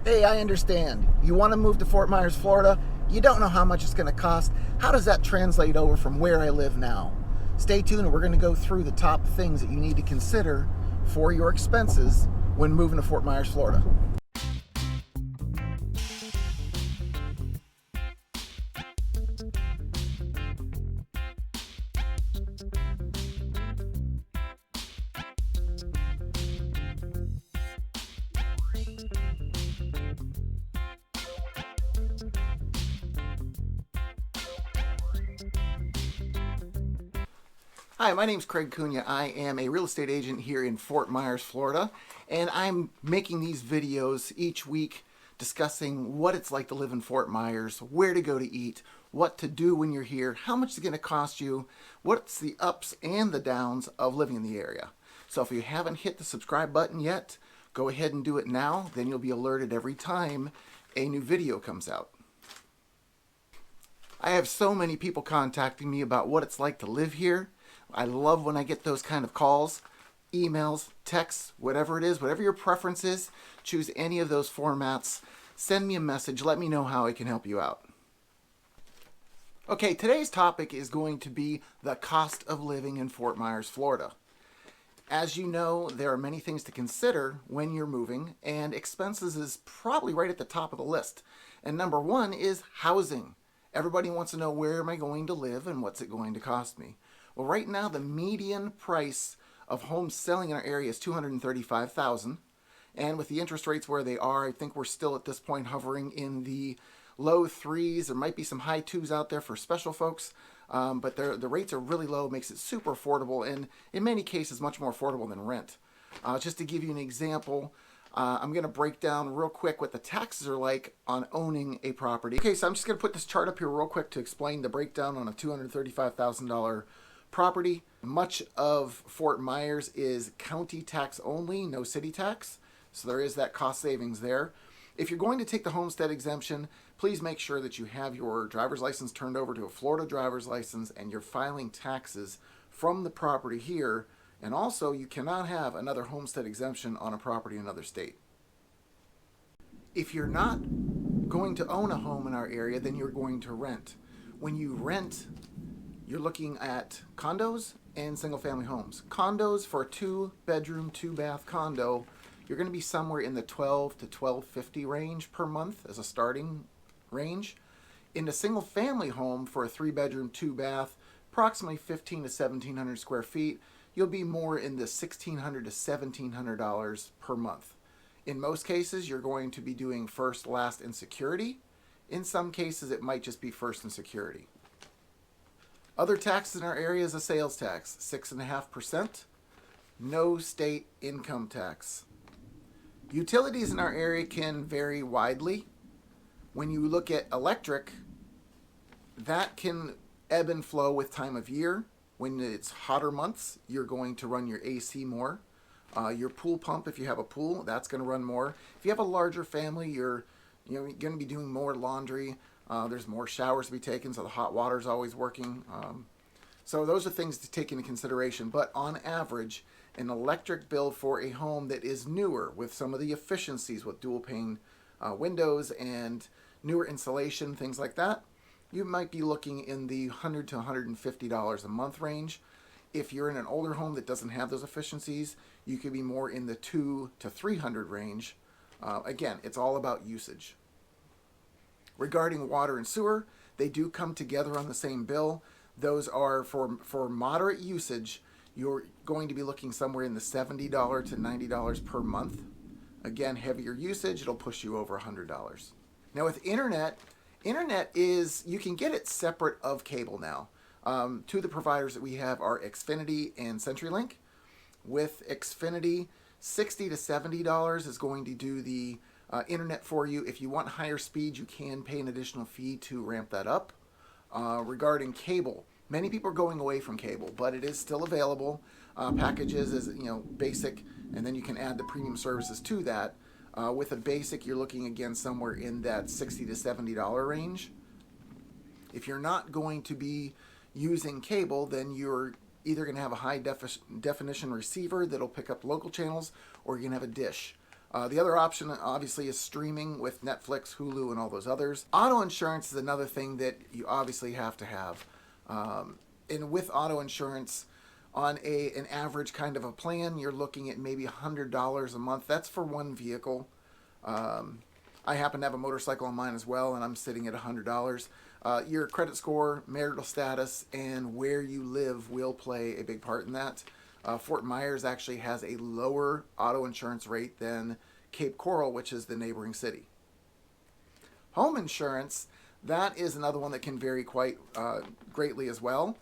Hey, I understand. You want to move to Fort Myers, Florida. You don't know how much it's going to cost. How does that translate over from where I live now? Stay tuned. We're going to go through the top things that you need to consider for your expenses when moving to Fort Myers, Florida. Hi, my name's Cunha. I am a real estate agent here in Fort Myers, Florida, and I'm making these videos each week discussing what it's like to live in Fort Myers, where to go to eat, what to do when you're here, how much it's going to cost you, what's the ups and the downs of living in the area. So if you haven't hit the subscribe button yet, go ahead and do it now. Then you'll be alerted every time a new video comes out. I have so many people contacting me about what it's like to live here. I love when I get those kind of calls, emails, texts, whatever it is, whatever your preference is, choose any of those formats. Send me a message. Let me know how I can help you out. Okay, today's topic is going to be the cost of living in Fort Myers, Florida. As you know, there are many things to consider when you're moving, and expenses is probably right at the top of the list. And number one is housing. Everybody wants to know, where am I going to live and what's it going to cost me? Well, right now the median price of homes selling in our area is $235,000, and with the interest rates where they are, I think we're still at this point hovering in the low threes. There might be some high twos out there for special folks, but the rates are really low, makes it super affordable, and in many cases much more affordable than rent. Just to give you an example, I'm going to break down real quick what the taxes are like on owning a property. Okay, so I'm just going to put this chart up here real quick to explain the breakdown on a $235,000 property. Much of Fort Myers is county tax only, no city tax, so there is that cost savings there. If you're going to take the homestead exemption, please make sure that you have your driver's license turned over to a Florida driver's license and you're filing taxes from the property here. And also, you cannot have another homestead exemption on a property in another state. If you're not going to own a home in our area, then you're going to rent. When you rent, you're looking at condos and single-family homes. Condos, for a 2-bedroom, 2-bath condo, you're going to be somewhere in the $1,200 to $1,250 range per month as a starting range. In a single-family home, for a 3-bedroom, 2-bath, approximately 1,500 to 1,700 square feet, you'll be more in the $1,600 to $1,700 per month. In most cases, you're going to be doing first, last, and security. In some cases, it might just be first and security. Other taxes in our area is a sales tax, 6.5%. No state income tax. Utilities in our area can vary widely. When you look at electric, that can ebb and flow with time of year. When it's hotter months, you're going to run your AC more. Your pool pump, if you have a pool, that's going to run more. If you have a larger family, you're going to be doing more laundry. There's more showers to be taken, so the hot water is always working. So those are things to take into consideration. But on average, an electric bill for a home that is newer with some of the efficiencies with dual pane windows and newer insulation, things like that, you might be looking in the $100 to $150 a month range. If you're in an older home that doesn't have those efficiencies, you could be more in the $200 to $300 range. Again, it's all about usage. Regarding water and sewer, they do come together on the same bill. Those are for moderate usage, you're going to be looking somewhere in the $70 to $90 per month. Again, heavier usage, it'll push you over $100. Now with internet is, you can get it separate of cable now. Two of the providers that we have are Xfinity and CenturyLink. With Xfinity, $60 to $70 is going to do the internet for you. If you want higher speed, you can pay an additional fee to ramp that up. Regarding cable, many people are going away from cable, but it is still available. Packages is basic, and then you can add the premium services to that. With a basic, you're looking again somewhere in that $60 to $70 range. If you're not going to be using cable, then you're either going to have a high definition receiver that'll pick up local channels, or you're going to have a dish. The other option, obviously, is streaming with Netflix, Hulu, and all those others. Auto insurance is another thing that you obviously have to have. And with auto insurance, on an average kind of a plan, you're looking at maybe $100 a month. That's for one vehicle. I happen to have a motorcycle on mine as well, and I'm sitting at $100. Your credit score, marital status, and where you live will play a big part in that. Fort Myers actually has a lower auto insurance rate than Cape Coral, which is the neighboring city. Home insurance, that is another one that can vary quite greatly as well.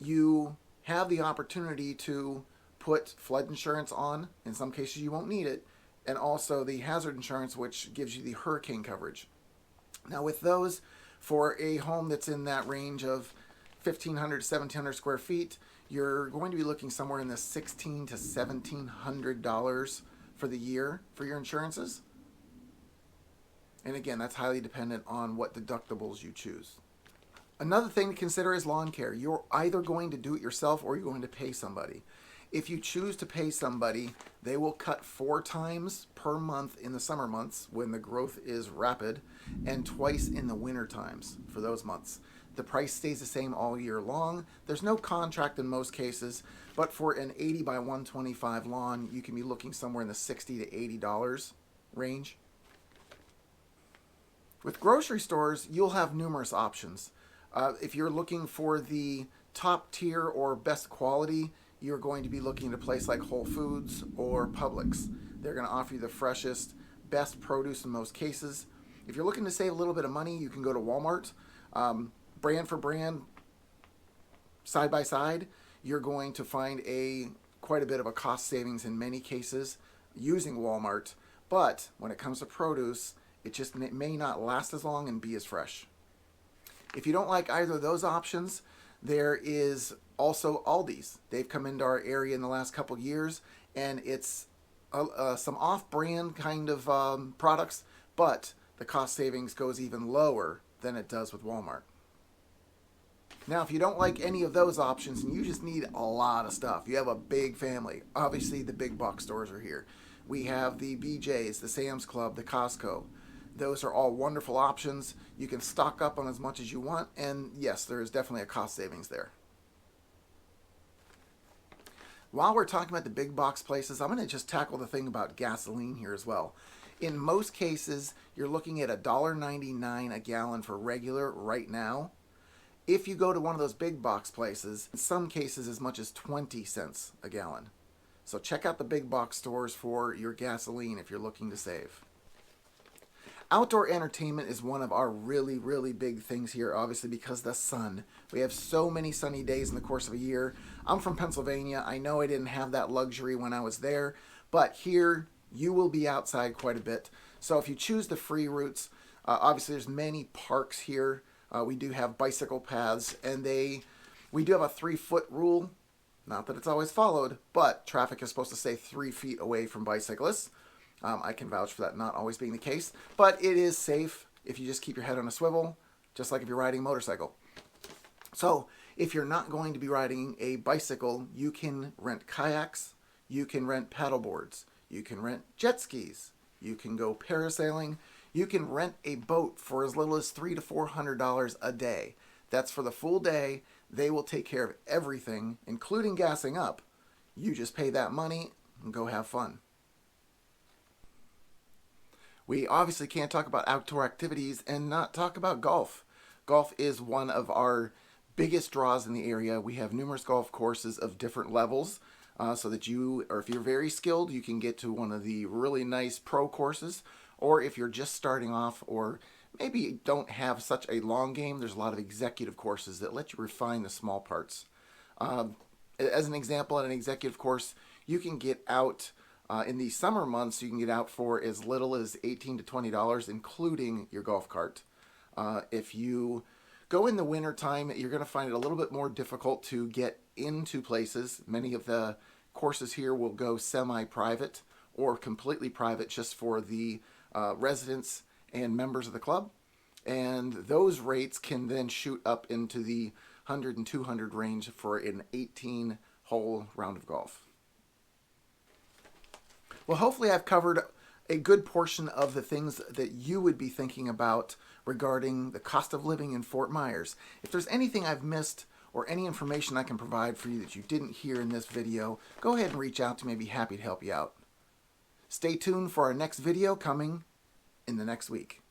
You have the opportunity to put flood insurance on. In some cases you won't need it. And also the hazard insurance, which gives you the hurricane coverage. Now with those, for a home that's in that range of 1,500 to 1,700 square feet, you're going to be looking somewhere in the $1,600 to $1,700 for the year for your insurances. And again, that's highly dependent on what deductibles you choose. Another thing to consider is lawn care. You're either going to do it yourself or you're going to pay somebody. If you choose to pay somebody, they will cut 4 times per month in the summer months when the growth is rapid, and twice in the winter times for those months. The price stays the same all year long. There's no contract in most cases, but for an 80 by 125 lawn, you can be looking somewhere in the $60 to $80 range. With grocery stores, you'll have numerous options. If you're looking for the top tier or best quality, you're going to be looking at a place like Whole Foods or Publix. They're going to offer you the freshest, best produce in most cases. If you're looking to save a little bit of money, you can go to Walmart. Brand for brand, side by side, you're going to find quite a bit of a cost savings in many cases using Walmart. But when it comes to produce, it may not last as long and be as fresh. If you don't like either of those options, there is also Aldi's. They've come into our area in the last couple of years, and it's some off-brand kind of products, but the cost savings goes even lower than it does with Walmart. Now, if you don't like any of those options and you just need a lot of stuff, you have a big family, obviously the big box stores are here. We have the BJ's, the Sam's Club, the Costco. Those are all wonderful options. You can stock up on as much as you want, and yes, there is definitely a cost savings there. While we're talking about the big box places, I'm going to just tackle the thing about gasoline here as well. In most cases, you're looking at $1.99 a gallon for regular right now. If you go to one of those big box places, in some cases as much as 20 cents a gallon. So check out the big box stores for your gasoline if you're looking to save. Outdoor entertainment is one of our really, really big things here, obviously because of the sun. We have so many sunny days in the course of a year. I'm from Pennsylvania. I know I didn't have that luxury when I was there, but here you will be outside quite a bit. So if you choose the free routes, obviously there's many parks here. We do have bicycle paths, and we do have a 3-foot rule. Not that it's always followed, but traffic is supposed to stay 3 feet away from bicyclists. I can vouch for that not always being the case, but it is safe if you just keep your head on a swivel, just like if you're riding a motorcycle. So if you're not going to be riding a bicycle, you can rent kayaks, you can rent paddle boards, you can rent jet skis, you can go parasailing, you can rent a boat for as little as $300 to $400 a day. That's for the full day. They will take care of everything, including gassing up. You just pay that money and go have fun. We obviously can't talk about outdoor activities and not talk about golf. Golf is one of our biggest draws in the area. We have numerous golf courses of different levels so that if you're very skilled, you can get to one of the really nice pro courses. Or if you're just starting off or maybe don't have such a long game, there's a lot of executive courses that let you refine the small parts. As an example, at an executive course, you can get out in the summer months, you can get out for as little as $18 to $20, including your golf cart. If you go in the winter time, you're going to find it a little bit more difficult to get into places. Many of the courses here will go semi-private or completely private just for the residents and members of the club. And those rates can then shoot up into the 100 and 200 range for an 18-hole round of golf. Well, hopefully I've covered a good portion of the things that you would be thinking about regarding the cost of living in Fort Myers. If there's anything I've missed or any information I can provide for you that you didn't hear in this video, go ahead and reach out to me. I'd be happy to help you out. Stay tuned for our next video coming in the next week.